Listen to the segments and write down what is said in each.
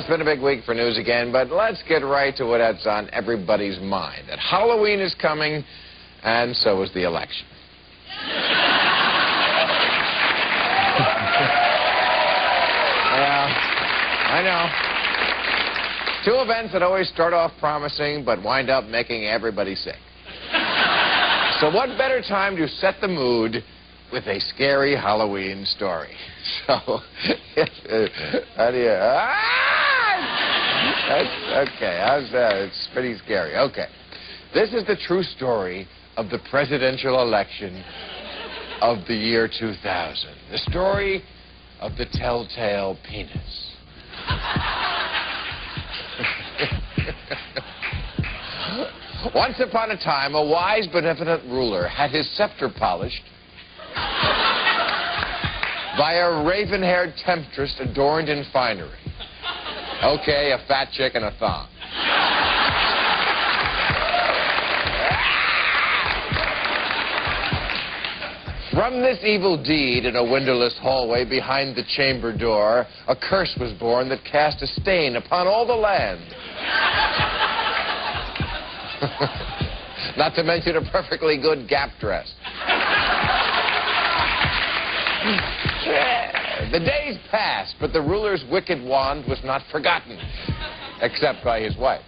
It's been a big week for news again, but let's get right to what's on everybody's mind. That Halloween is coming, and so is the election. Yeah, I know. Two events that always start off promising, but wind up making everybody sick. So what better time to set the mood with a scary Halloween story? So, how do you... That's, okay, how's that? It's pretty scary. Okay. This is the true story of the presidential election of the year 2000. The story of the telltale penis. Once upon a time, a wise, benevolent ruler had his scepter polished by a raven-haired temptress adorned in finery. Okay, a fat chick and a thong. From this evil deed in a windowless hallway behind the chamber door, a curse was born that cast a stain upon all the land. Not to mention a perfectly good gap dress. The days passed, but the ruler's wicked wand was not forgotten, except by his wife.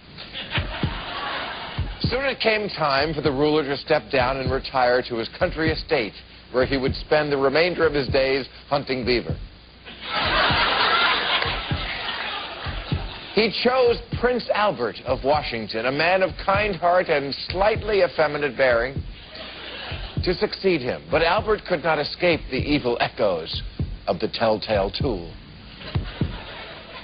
Soon it came time for the ruler to step down and retire to his country estate, where he would spend the remainder of his days hunting beaver. He chose Prince Albert of Washington, a man of kind heart and slightly effeminate bearing, to succeed him. But Albert could not escape the evil echoes of the telltale tool.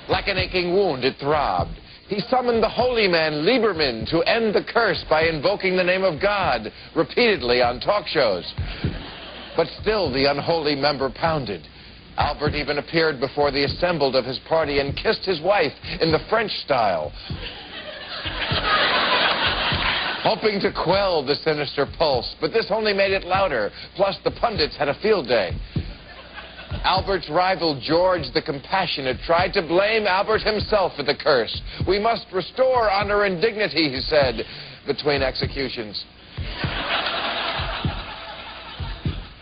Like an aching wound, it throbbed. He summoned the holy man Lieberman to end the curse by invoking the name of God repeatedly on talk shows. But still the unholy member pounded. Albert even appeared before the assembled of his party and kissed his wife in the French style, hoping to quell the sinister pulse. But this only made it louder. Plus, the pundits had a field day. Albert's rival, George the Compassionate, tried to blame Albert himself for the curse. We must restore honor and dignity, he said, between executions.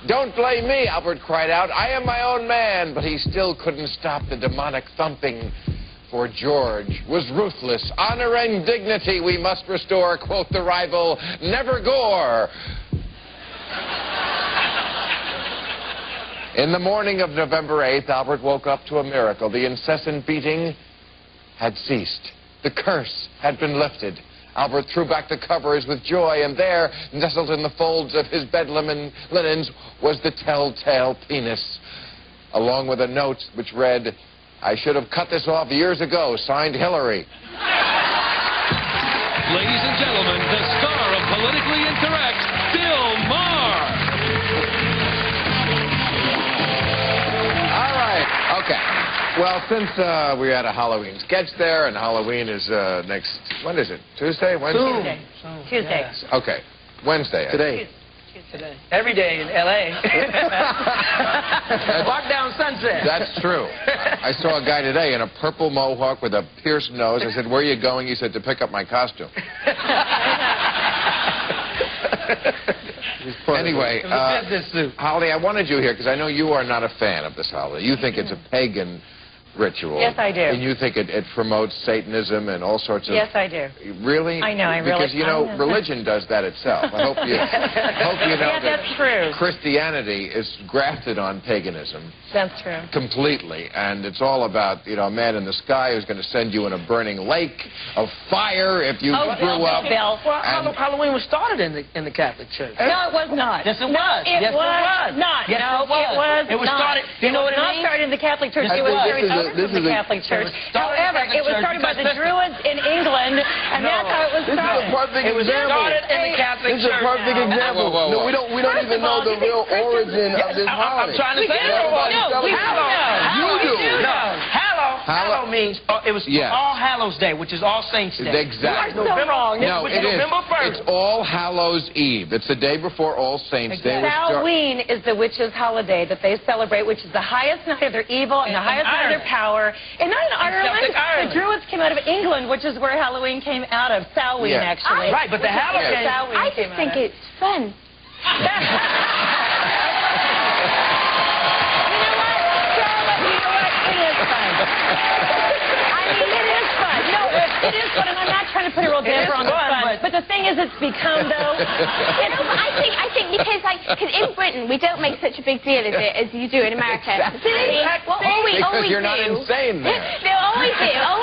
Don't blame me, Albert cried out. I am my own man. But he still couldn't stop the demonic thumping, for George was ruthless. Honor and dignity we must restore, quoth the rival. Never gore. In the morning of November 8th, Albert woke up to a miracle. The incessant beating had ceased. The curse had been lifted. Albert threw back the covers with joy, and there, nestled in the folds of his bed linens, was the telltale penis, along with a note which read, I should have cut this off years ago, signed Hillary. Ladies and gentlemen, the star of Politically Incorrect, Bill Maher. All right, okay. Well, since we had a Halloween sketch there, and Halloween is next, when is it? Tuesday? Wednesday? Tuesday. Okay, Wednesday. Today. Tuesday. Every day in L.A. Lockdown sunset. That's true. I saw a guy today in a purple mohawk with a pierced nose. I said, where are you going? He said, to pick up my costume. Anyway, Holly, I wanted you here because I know you are not a fan of this holiday. You think it's a pagan ritual. Yes, I do. And you think it promotes Satanism and all sorts of... Yes, I do. Really? I know, I really... Because, you know, religion does that itself. I hope you know yeah, that's true. Christianity is grafted on paganism. That's true. Completely. And it's all about, you know, a man in the sky who's going to send you in a burning lake of fire if you screw up. Bill. Well, Halloween was started in the Catholic Church. No, it was not. Yes, it was. It was not. Yes, no, it was started. You know what it means? It was not started in the Catholic Church. Yes, it was started this in the Catholic Church. However, it was started by the Druids in England, and that's how it was started. It was started in the Catholic Church. This is a perfect example. No, we don't even know the real origin of this holiday. I'm trying to say it. We do. You do. No. Hello. Hallow means it was All Hallows Day, which is All Saints Day. Exactly. You are so wrong. No, it is. November 1st. It's All Hallows Eve. It's the day before All Saints Day. Halloween is the witches' holiday that they celebrate, which is the highest night of their evil and the highest night of their power. And not in Ireland. The Druids came out of England, which is where Halloween came out of. Samhain, actually. Right, but the Halloween. I just think it's fun. It is fun, and I'm not trying to put a real damper on the fun. But the thing is, it's become, though... I think because in Britain, we don't make such a big deal of it as you do in America. Well, because you're not insane there. No, all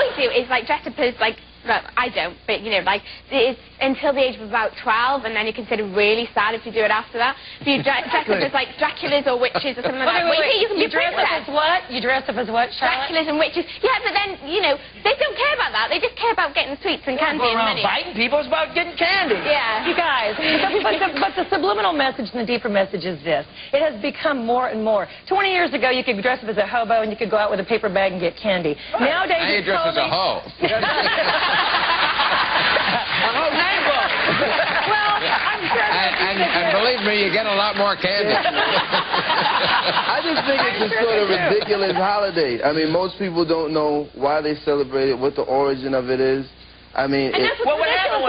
we do is, like, dress up as, like... Well, I don't, but, you know, like, it's until the age of about 12, and then you're considered really sad if you do it after that. So you dress up as, like, Draculas or witches or something like that. Wait, you can you dress up as what? You dress up as what, Charlotte? Draculas and witches. Yeah, but then, you know, they don't care about that. They just care about getting sweets and candy and money. Fighting people, it's about getting candy. Yeah. You guys, but the subliminal message and the deeper message is this. It has become more and more. 20 years ago, you could dress up as a hobo and you could go out with a paper bag and get candy. Nowadays, you dress as a hoe. Well, I'm sure. And believe me, you get a lot more candy. I just think it's a sort of ridiculous holiday. I mean, most people don't know why they celebrate it, what the origin of it is. I mean, what happened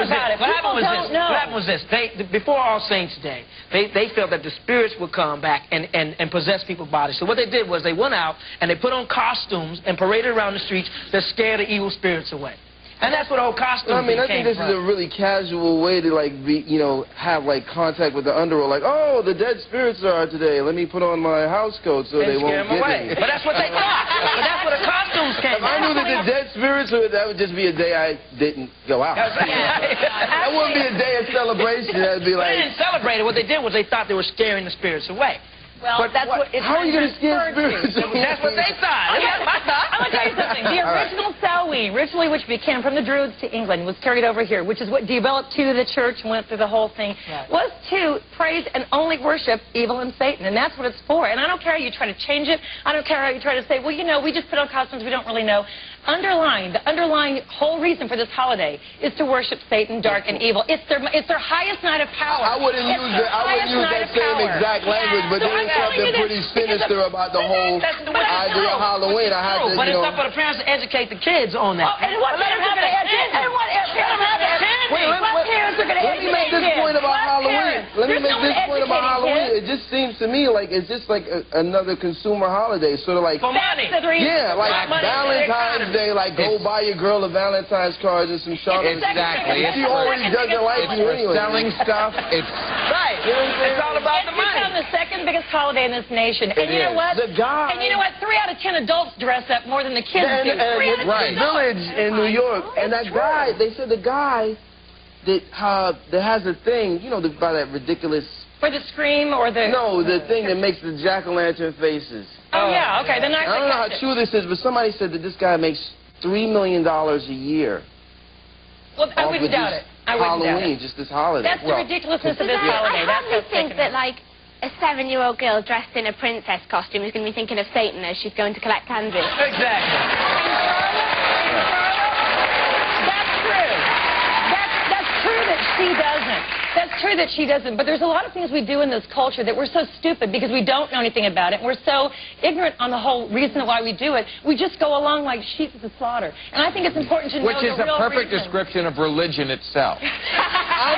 was this. Before All Saints Day, they felt that the spirits would come back and possess people's bodies. So what they did was they went out and they put on costumes and paraded around the streets that scared the evil spirits away. And that's what old costumes I think this is a really casual way to, like, have, like, contact with the underworld. Like, oh, the dead spirits are today. Let me put on my house coat so they won't get me. But that's what they thought. But that's where the costumes came from. If I knew that the dead spirits were, that would just be a day I didn't go out. That wouldn't be a day of celebration. That would be like... They didn't celebrate it. What they did was they thought they were scaring the spirits away. Well, that's what it's how are you going to scare spirits? That's what they thought. I'm going to tell you something. The original Samhain, originally which became from the Druids to England, was carried over here, which is what developed to the church and went through the whole thing, was to praise and only worship evil and Satan. And that's what it's for. And I don't care how you try to change it. I don't care how you try to say, well, you know, we just put on costumes we don't really know. The underlying whole reason for this holiday is to worship Satan, dark and evil. It's their highest night of power. I wouldn't use that same exact language, but there is something pretty sinister about the whole idea of Halloween. But it's up for the parents to educate the kids on that. And what parents are going to educate? What parents are going to educate? Let me make this point about Halloween. It just seems to me like it's just like another consumer holiday, sort of like for money. Yeah, like Valentine's Day, like go buy your girl a Valentine's card and some chocolate. Exactly. She already doesn't like you anyway. Selling stuff. It's right. It's all about the money. It's become the second biggest holiday in this nation. And you know what? And you know what? 3 out of 10 adults dress up more than the kids do. Right. Village in New York, and that guy, they said the guy that has a thing, you know, by that ridiculous. For the scream or the... No, the thing that makes the jack-o'-lantern faces. Oh, yeah, okay. Then I don't know how true this is, but somebody said that this guy makes $3 million a year. Well, I wouldn't doubt it. Halloween, just this holiday. That's the ridiculousness of this holiday. I hardly think that, like, a 7-year-old girl dressed in a princess costume is going to be thinking of Satan as she's going to collect candy. Exactly. That's true. That's true that she doesn't. That's true that she doesn't, but there's a lot of things we do in this culture that we're so stupid because we don't know anything about it. We're so ignorant on the whole reason why we do it. We just go along like sheep to the slaughter. And I think it's important to know the real reason. Which is a perfect description of religion itself. I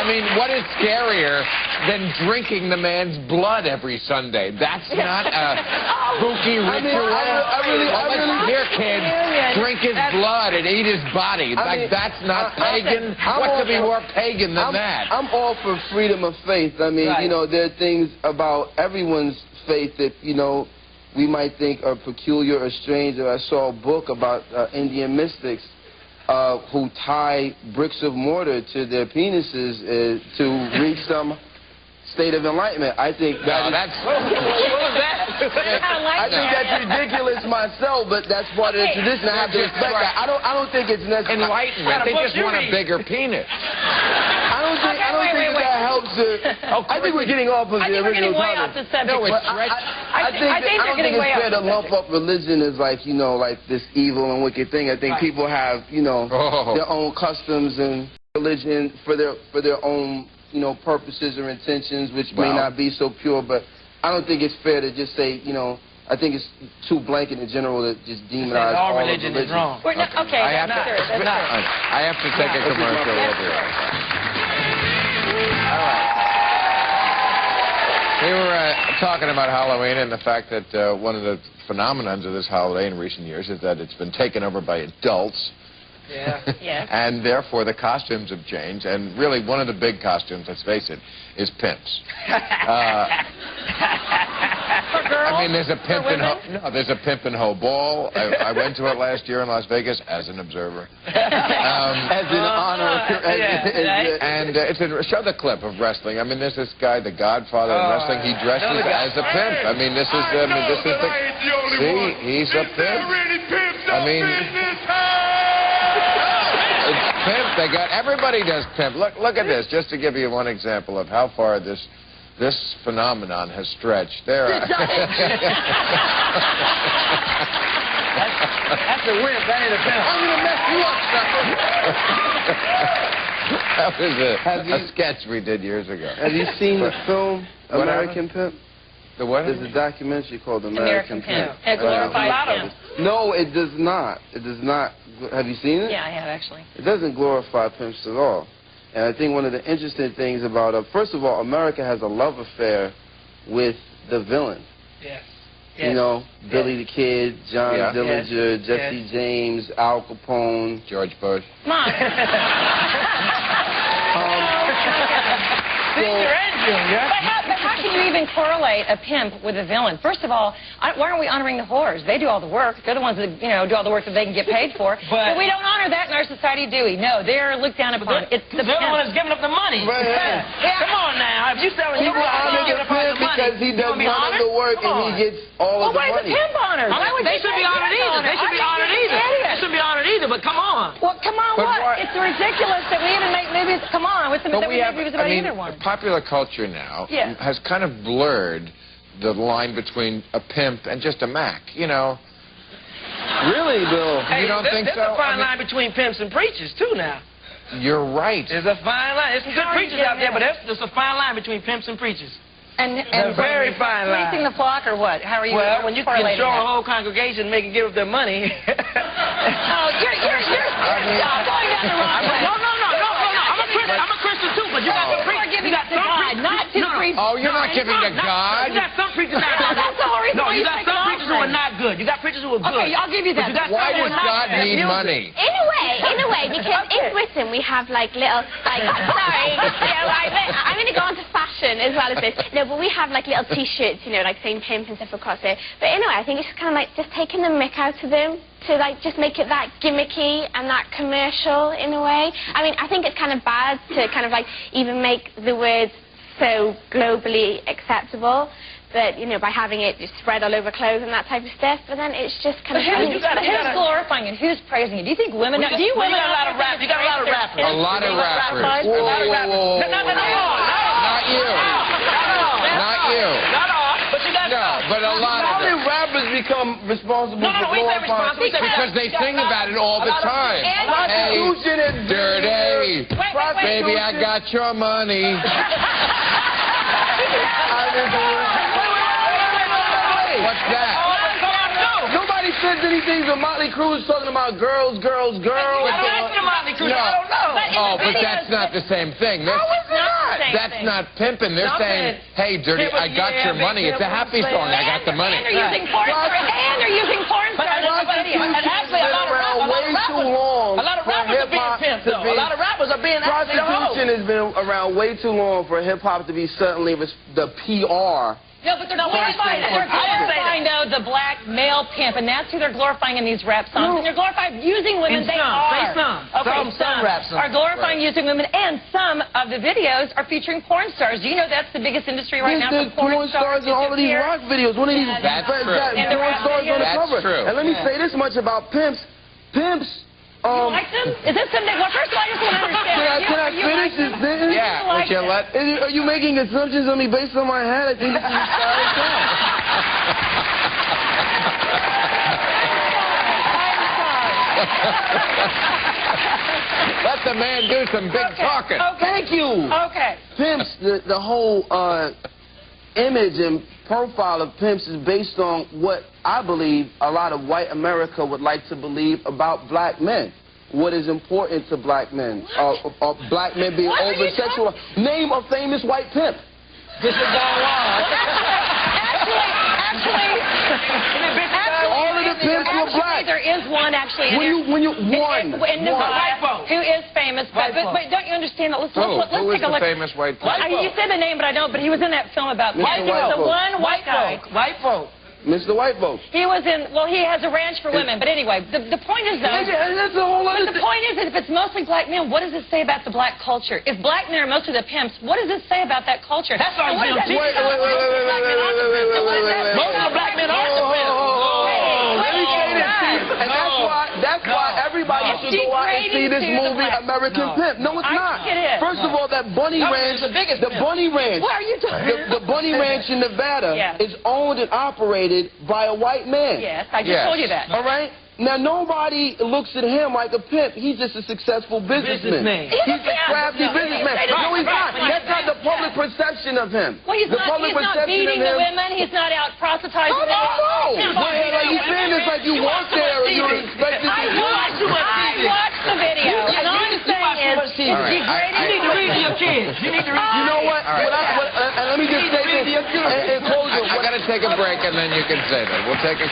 mean, what is scarier than drinking the man's blood every Sunday? That's not a spooky ritual. I really hear kids drink his blood and eat his body. Like, that's not pagan. What could be more pagan than that? I'm all for freedom of faith. I mean, you know, there are things about everyone's faith that, you know, we might think are peculiar or strange. I saw a book about Indian mystics who tie bricks of mortar to their penises to reach some state of enlightenment. I think that what was that? I think that's ridiculous myself, but that's part of the tradition. I have to respect that. I don't think it's necessary. Enlightenment. They just want a bigger penis. I don't think that helps. I think we're getting off of the original topic. No, I don't think it's fair to lump up religion as like, you know, like this evil and wicked thing. I think people have, you know, their own customs and religion for their own, you know, purposes or intentions, which may not be so pure. But I don't think it's fair to just say, you know, I think it's too blanket in general to just demonize all religion. Is wrong. Okay, I have to take a commercial with you. All right. We were talking about Halloween and the fact that one of the phenomenons of this holiday in recent years is that it's been taken over by adults. Yeah. And therefore the costumes have changed, and really one of the big costumes, let's face it, is pimps. For girls? I mean, there's a pimp in Ho Ball. I went to it last year in Las Vegas as an observer. As an honor. Show the clip of wrestling. I mean, there's this guy, the Godfather of wrestling. He dresses as a pimp. I mean, this is he's a pimp. I mean, it's pimp. They got everybody does pimp. Look at this, just to give you one example of how far this phenomenon has stretched. There. That's a wimp. That ain't a pimp. I'm gonna mess you up, That was a sketch we did years ago. Have you seen the film American Pimp? The what? There's a documentary called American Pimp. It glorifies pimp. No, it does not. It does not. Have you seen it? Yeah, I have, actually. It doesn't glorify pimps at all. And I think one of the interesting things about first of all, America has a love affair with the villain. Yes. You know, Billy the Kid, John Dillinger, Jesse James, Al Capone. George Bush. Come on. But how can you even correlate a pimp with a villain? First of all, why aren't we honoring the whores? They do all the work. They're the ones that, you know, do all the work that they can get paid for. But we don't honor that in our society, do we? No, they're looked down upon. It's the pimp. One that's giving up the money. Right. Yeah. Come on now. If you're selling people honor the pimp because he does none of the work and he gets all of the money. Well, why is the pimp honored? They should be honored either. They should be honored either. They should be honored either, but come on. Well, come on, what? It's ridiculous that we even make movies. Come on, what's the that we make movies about either one? Popular culture now has kind of blurred the line between a pimp and just a Mac, you know. Really, Bill? Hey, you don't think so? There's a fine line between pimps and preachers, too, now. You're right. There's a fine line. There's some good preachers out there, but there's a fine line between pimps and preachers. And very fine line. Policing the flock or what? How are you? Well, when you control a whole congregation and make them give up their money. Oh, you're going down the wrong way. No. I'm a Christian too, but you got some preachers. You got some preachers, not to preachers. Oh, you're not giving to God. You got some preachers that are That's the whole reason why you got some preachers who are not good. You got preachers who are good. Okay, I'll give you that. Why does God need money? In a way, because in Britain we have like little, like, sorry, you know, I'm going to go on to fashion as well as this. No, but we have like little T-shirts, you know, like saying pimp and stuff across it. But in a way, I think it's kind of like just taking the mick out of them to like just make it that gimmicky and that commercial in a way. I mean, I think it's kind of bad to kind of like even make the words so globally acceptable. That, you know, by having it just spread all over clothes and that type of stuff, but then it's just kind of... Who's glorifying it? Who's praising it? Do you think women... You got a lot of rappers. You got a lot of rappers. A lot of rappers. Whoa. Not you. Not you. Not all. But you got but a lot of them. How did rappers become responsible for glorifying? Because they sing about it all the time. Prostitution is dirty. Baby, I got your money. What's that? Nobody says anything, but Motley Crue is talking about girls. I don't know. Oh, but that's not the same thing. How is it not? That's not pimping. They're saying, hey, dirty, I got your money. It's a happy song. I got the money. And they're using porn stars. A lot of rappers are being pimped, though. A lot of rappers are being prostitution has been around way too long for hip-hop to be certainly the PR. No, but they're glorifying the black male pimp, and that's who they're glorifying in these rap songs. And they're glorifying using women. They are. Some rap songs are glorifying using women, and some of the videos are featuring porn stars. Do you know that's the biggest industry right now for porn stars? In all of these rock videos. One of these that's true. porn stars on the cover. True. And let me say this much about pimps. Pimps You like them? Is this something? Well, first of all, I just want to understand. Can I finish this sentence? Yeah, would you let... Are you making assumptions on me based on my hat? I think this is Let the man do some big talking. Okay. Thank you. Okay. Pimps, the whole image and profile of Pimps is based on what I believe a lot of white America would like to believe about black men. What is important to black men? Black men being over-sexualized. Name a famous white pimp. This is Don Juan. Actually, all of the pimps were black. There is one actually. One. Who is famous? But don't you understand that? Let's take a look. Who is the famous white pimp? You said the name, but I don't. But he was in that film about Mr. He was the White one white guy. White folk. Mr. White Folks. He was in. Well, he has a ranch for women. But anyway, the point is though. That's a whole other But the point is, if it's mostly black men, what does this say about the black culture? If black men are mostly the pimps, what does this say about that culture? That's all what I'm does that saying. Wait. Most of the black men are the pimps. Let me say this, Steve, and that's why everybody should go out and see this movie, American Pimp. No, it's not. It is. First of all, that Bunny Ranch, What are you doing? the Bunny Ranch in Nevada is owned and operated by a white man. Yes, I just told you that. All right? Now, nobody looks at him like a pimp. He's just a successful businessman. He's a crafty businessman. No, he's not. That's not the public perception of him. Well, he's not beating the women. He's not out proselytizing them. No. Like you saying this like you work there and you're expected to I watched the video. And all I'm saying is, You need to read to your kids. You need to read. You know what? And let me just say this in closing. I got to take a break and then you can say that. We'll take a...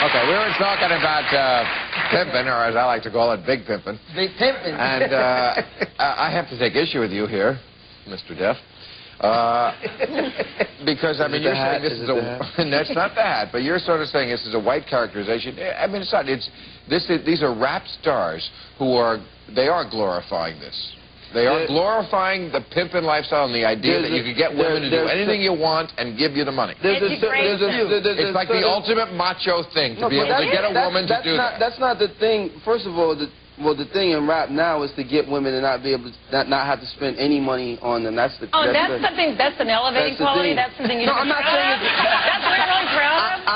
Okay, we were talking about pimping, or as I like to call it, big pimping. Big pimping. And I have to take issue with you here, Mr. Deaf. Because, I mean, you're saying this is a... That's not the hat, but you're sort of saying this is a white characterization. I mean, it's not. These are rap stars who are... They are glorifying this. They are glorifying the pimping lifestyle and the idea that you could get women to do anything you want and give you the money. It's like the ultimate macho thing, to be able to get a woman to do that. That's not the thing. First of all, the thing in rap now is to get women to not be able to not have to spend any money on them. That's an elevating quality. That's something you. No, I'm not saying it's. That's what I'm really proud of.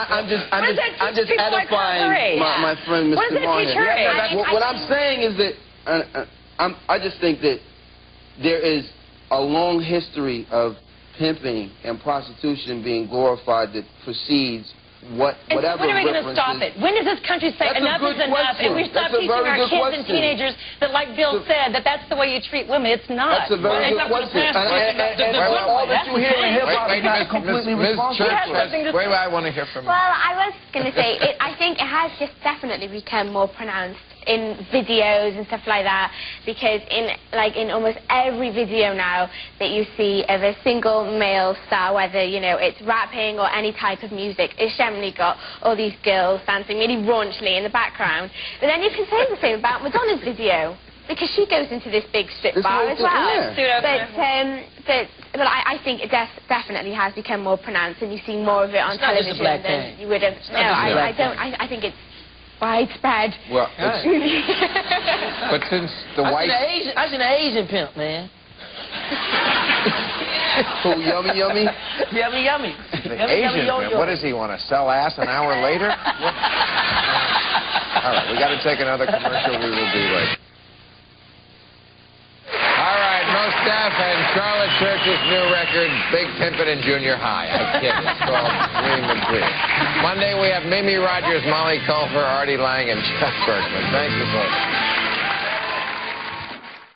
I'm just edifying my friend Mr. Maher. What I'm saying is that I just think that there is a long history of pimping and prostitution being glorified that precedes whatever when are we going to stop it? When does this country say enough is enough and we stop teaching our kids and teenagers that, like Bill said, that that's the way you treat women? It's not. That's a very good question. And all that you hear in hip-hop is not completely responsible. Wait, I want to hear from you. Well, I was going to say, I think it has just definitely become more pronounced in videos and stuff like that, because in almost every video now that you see of a single male star, whether it's rapping or any type of music, it's generally got all these girls dancing really raunchily in the background. But then you can say the same about Madonna's video, because she goes into this big strip bar as well. But I think it definitely has become more pronounced, and you see more of it on television than you would have. No, I don't. I think it's widespread. Well, but since the white... I was an Asian pimp, man. Oh, yummy, yummy? Yummy, yummy. Asian pimp? What does he want to sell ass an hour later? All right, we got to take another commercial. We will be late. All right, Mos Def and Charlotte Church's new record, Big Pimpin' in Junior High. I kid. It's called Dream McClure. Monday we have Mimi Rogers, Molly Culver, Artie Lang, and Jeff Berkman. Thank you, folks.